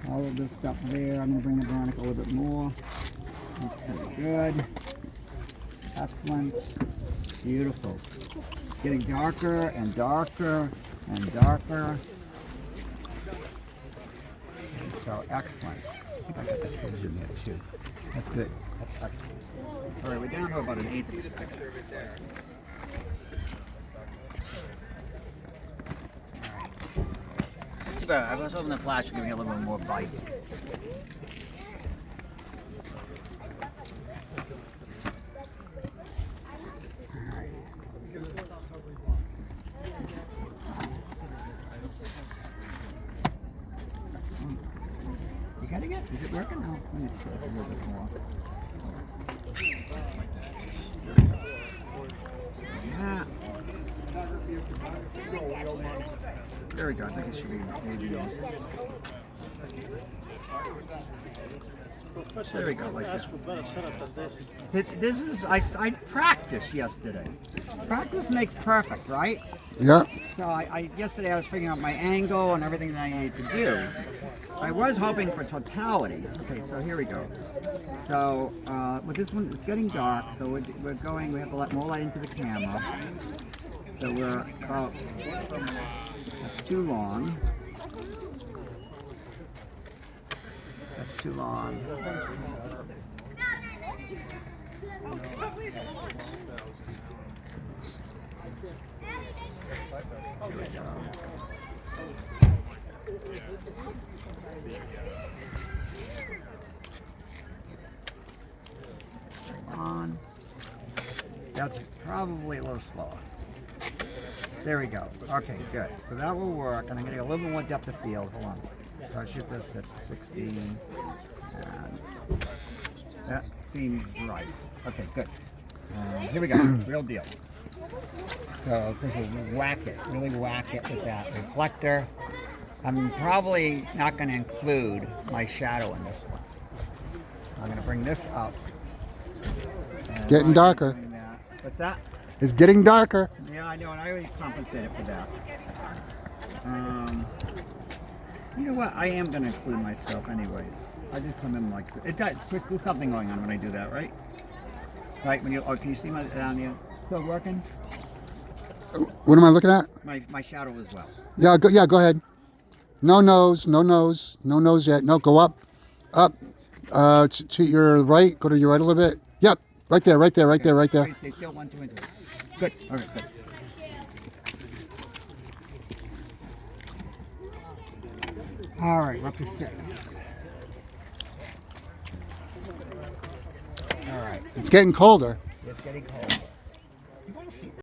All of this stuff there. I'm going to bring the Veronica a little bit more. That's pretty good. Excellent. Beautiful. Getting darker and darker and darker. And so excellent. I think I got the kids in there too. That's good. That's excellent. All right, we're down to about an eighth of a second. It's too bad. I was hoping the flash would give me a little bit more bite. You getting it? Is it working? No. Let me try a little bit more. Yeah. There we go. I think it should be maybe. There we go. Like that. This is. I practiced yesterday. Practice makes perfect, right? Yeah. So yesterday I was figuring out my angle and everything that I need to do. I was hoping for totality. Okay, so here we go. So with this one, it's getting dark, so we're going. We have to let more light into the camera. So we're about. That's too long. That's too long. Here we go. On. That's probably a little slower. There we go. Okay, good. So that will work, and I'm going to get a little bit more depth of field. Hold on. So I shoot this at 16, and that seems right. Okay, good. Here we go. Real deal. So this is whack it. Really whack it with that reflector. I'm probably not going to include my shadow in this one. I'm going to bring this up. It's getting darker. What's that? It's getting darker. Yeah, I know, and I already compensated for that. You know what? I am going to include myself anyways. I just come in like it does. Chris, there's something going on when I do that, right? Right when you can you see my down here? Still working? What am I looking at? My shadow as well. Yeah, go ahead. No nose yet. No, go up. To your right. Go to your right a little bit. Yep, right there. Stay still. 1, 2, and 3. Good. All right, good. All right, we're up to 6. All right. It's getting colder. It's getting cold. You want to see